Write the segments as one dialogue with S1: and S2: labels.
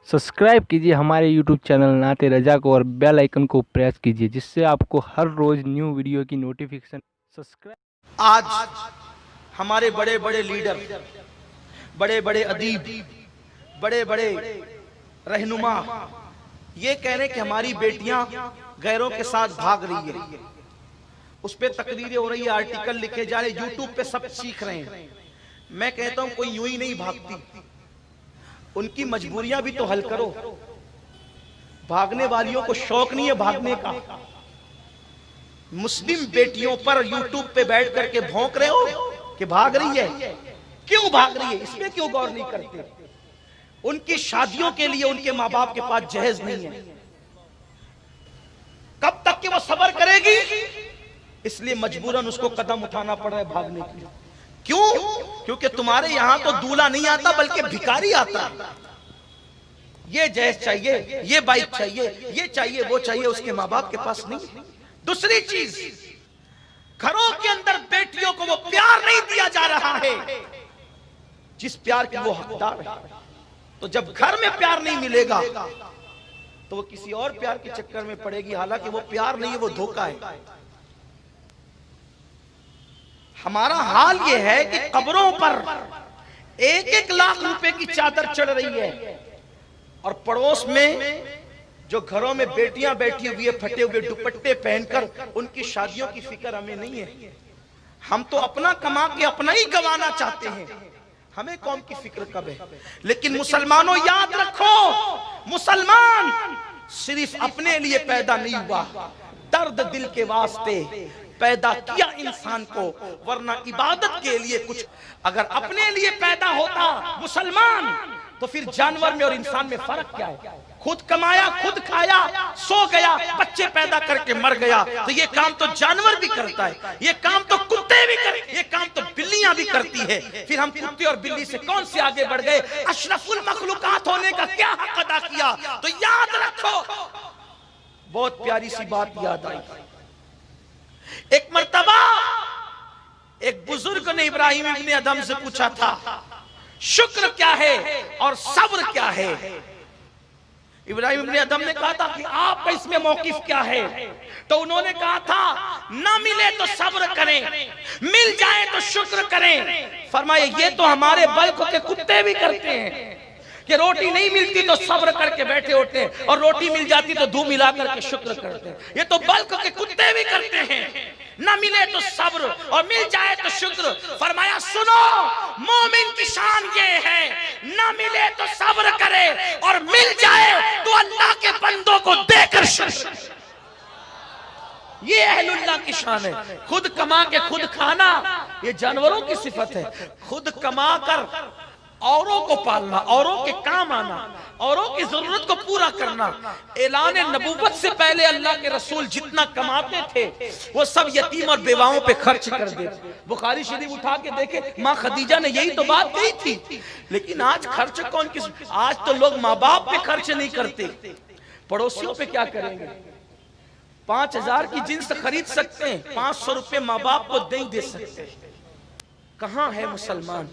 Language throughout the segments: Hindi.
S1: सब्सक्राइब कीजिए हमारे YouTube चैनल नाते रजा को और बेल आइकन को प्रेस कीजिए जिससे आपको हर रोज न्यू वीडियो की नोटिफिकेशन सब्सक्राइब।
S2: आज हमारे बड़े बड़े लीडर, बड़े बड़े अदीब, बड़े बड़े रहनुमा ये कह रहे हैं कि हमारी बेटियां गैरों के साथ भाग रही है। उस पर तकरीरें हो रही है, आर्टिकल लिखे जा रहे, यूट्यूब पे सब सीख रहे हैं। मैं कहता हूं कोई यूं ही नहीं भागती, उनकी मजबूरियां भी तो हल करो। भागने वालियों को शौक नहीं है भागने का। मुस्लिम बेटियों पर यूट्यूब पे बैठ करके भौंक रहे हो कि भाग रही है, क्यों भाग रही है, इसमें क्यों गौर नहीं करते? उनकी शादियों के लिए उनके माँ बाप के पास जहेज नहीं है। कब तक कि वो सब्र करेगी? इसलिए मजबूरन उसको कदम उठाना पड़ रहा है भागने के लिए। क्यों? क्योंकि तुम्हारे यहां तो दूल्हा नहीं आता बल्कि भिखारी आता है। ये जहेज चाहिए, ये बाइक चाहिए, ये चाहिए, वो चाहिए, उसके माँ बाप के पास नहीं। दूसरी चीज, घरों के अंदर बेटियों को वो प्यार नहीं दिया जा रहा है जिस प्यार के वो हकदार है। तो जब घर में प्यार नहीं मिलेगा तो वो किसी और प्यार के चक्कर में पड़ेगी, हालांकि वो प्यार नहीं है, वो धोखा है। हमारा हाल ये है कि कब्रों पर 1-1 लाख रुपए की चादर चढ़ रही है और पड़ोस में जो घरों में बेटियां बैठी हुई है फटे हुए दुपट्टे पहनकर, उनकी शादियों की फिक्र हमें नहीं है। हम तो अपना कमा के अपना ही गंवाना चाहते हैं, हमें कौम की फिक्र कब है? लेकिन मुसलमानों याद रखो, मुसलमान सिर्फ अपने लिए पैदा नहीं हुआ, दर्द दिल के वास्ते पैदा किया इंसान को, वरना इबादत के लिए कुछ। अगर अपने लिए पैदा होता मुसलमान तो फिर जानवर में और इंसान में फर्क क्या है? खुद कमाया, खुद खाया, सो गया, बच्चे पैदा करके मर गया। तो ये काम तो जानवर भी करता है, ये काम तो कुत्ते भी करते, ये काम तो बिल्लियां भी करती है। फिर हम कुत्ते और बिल्ली से कौन से आगे बढ़ गए? अशरफुल मखलूकात होने का क्या हक अदा किया? तो याद रखो, बहुत प्यारी सी बात याद आई। एक मर्तबा एक बुजुर्ग ने इब्राहिम इब्ने अदम से पूछा था, शुक्र क्या है और सब्र क्या है? इब्राहिम इब्ने अदम ने कहा था कि आपका इसमें मौकिफ क्या है? तो उन्होंने कहा था, ना मिले तो सब्र करें, मिल जाए तो शुक्र करें। फरमाया ये तो हमारे बल्क के कुत्ते भी करते हैं कि रोटी नहीं मिलती तो सब्र करके बैठे होते हैं और रोटी मिल जाती तो दूध मिला करके शुक्र करते हैं। ये तो बल्क के कुत्ते भी करते हैं, ना मिले तो सब्र और मिल जाए तो शुक्र। फरमाया सुनो, मोमिन की शान ये है, ना मिले तो सब्र करे और मिल जाए तो अल्लाह के बंदों को देकर शुक्र। ये अहलुल्लाह की शान है। खुद कमा के खुद खाना ये जानवरों की सिफत है, खुद कमा कर औरों को पालना, औरों के काम आना, औरों की जरूरत को पूरा करना। ऐलान नबूवत से पहले अल्लाह के रसूल जितना कमाते थे वो सब यतीम और बेवाओं पे खर्च कर देते। बुखारी शरीफ उठा के देखे, माँ खदीजा ने यही तो बात कही थी। लेकिन आज खर्च कौन किस? आज तो लोग माँ बाप पे खर्च नहीं करते, पड़ोसियों पे क्या करेंगे? 5000 की जींस खरीद सकते हैं, 500 रुपए माँ बाप को नहीं दे सकते। कहां है मुसलमान?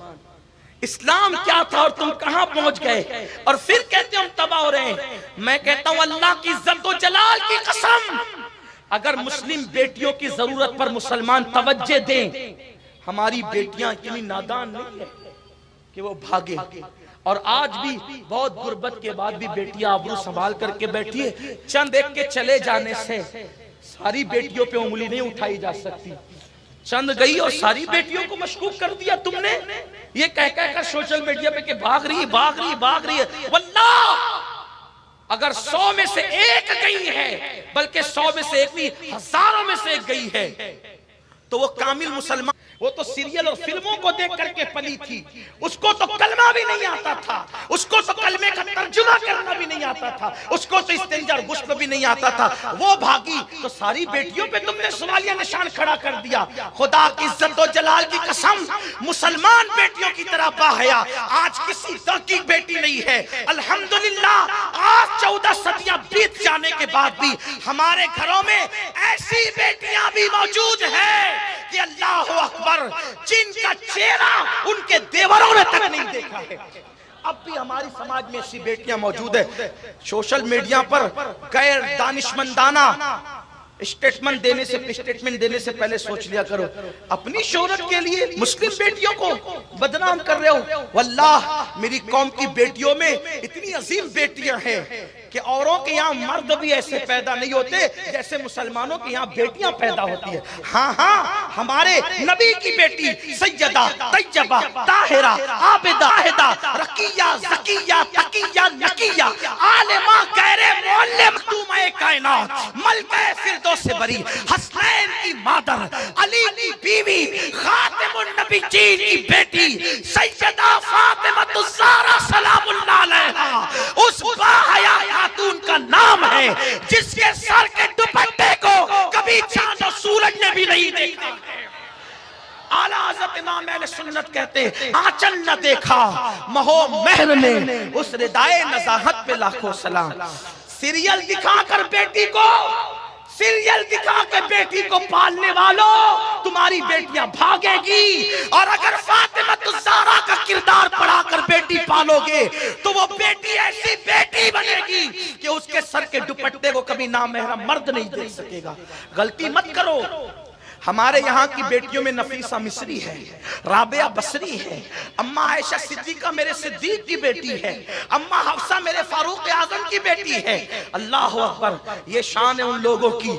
S2: इस्लाम क्या था और तुम कहां पहुंच गए? और फिर कहते हम तबाह हो रहे हैं। मैं कहता हूं अल्लाह की इज्जत व जलाल की कसम, अगर मुस्लिम बेटियों की जरूरत पर मुसलमान तवज्जो दें, हमारी बेटियां इतनी नादान नहीं है कि वो भागे। और आज भी बहुत गुर्बत के बाद भी बेटियां आबरू संभाल करके बैठी है। चंद एक के चले जाने से सारी बेटियों पे उंगली नहीं उठाई जा सकती। चंद गई और सारी बेटियों को मशकूक कर दिया तुमने, ये कह कर सोशल मीडिया पे कि भाग रही भाग रही भाग रही है। वल्लाह अगर 100 में से एक गई है, बल्कि 100 में से एक नहीं, हजारों में से एक गई है, तो वो कामिल मुसलमान। वो तो सीरियल और फिल्मों को देख करके पली थी, उसको तो कलमा भी नहीं आता था, उसको तो कलमे का तर्जुमा करना भी नहीं आता था, उसको तो इस्तिंजा और गुस्ल भी नहीं आता था। वो भागी तो सारी बेटियों पे तुमने सवालिया निशान खड़ा कर दिया। खुदा की इज्जत और जलाल की कसम, मुसलमान बेटियों की तरह बाहया आज किसी दर की बेटी नहीं है। अल्हम्दुलिल्लाह आज 14 सदियां बीत जाने के बाद भी हमारे घरों में ऐसी बेटियां भी मौजूद है कि अल्लाह अकबर, जिनका चेहरा उनके देवरों ने तक नहीं देखा है। अब भी हमारी समाज में ऐसी बेटियां मौजूद है। सोशल मीडिया पर गैर दानिशमंदाना स्टेटमेंट देने से पहले सोच लिया करो। अपनी शोहरत के लिए मुस्लिम बेटियों को बदनाम कर रहे हो। वल्लाह मेरी कौम की बेटियों में इतनी अजीम बेटियां हैं कि औरों के यहाँ मर्द भी ऐसे पैदा नहीं होते जैसे मुसलमानों के यहाँ बेटियां पैदा होती है। हाँ हाँ, हमारे नबी की बेटी सैयदा तैयबा ताहिरा आबिदा हिदा रकिया ज़किया तकिया नकिया आलिमा गैरे मुअल्लिम तुमे कायनात मलके फिरदौस से बरी हसनैन की मादर अली की बीवी खातिमुन नबीय्यीन की बेटी सैयदा फातिमातुज़ ज़हरा सलामुल्लाह अलैहा उस बाहया खातून का नाम है जिसके सर के दुपट्टे को कभी चांद और सूरज ने भी नहीं देखा। आला हज़रत इमाम अहले सुन्नत कहते आंचल न देखा महो महर ने उस रिदाए नज़ाहत पे लाखों सलाम। सीरियल दिखाकर बेटी को पालने वालों तुम्हारी बेटियां भागेगी, और अगर फातिमातुज़ ज़हरा का किरदार पढ़ाकर बेटी पालोगे तो वो बेटी ऐसी बेटी बनेगी कि उसके सर के दुपट्टे को कभी नामहरम मर्द नहीं देख सकेगा। गलती मत करो। हमारे यहाँ की बेटियों में नफीसा मिस्री है, राबिया बसरी है, अम्मा आयशा सिद्दीका मेरे सिद्दीक की बेटी है, अम्मा हफ्सा मेरे फारूक आजम की बेटी है। अल्लाह अकबर, ये शान है उन लोगों की।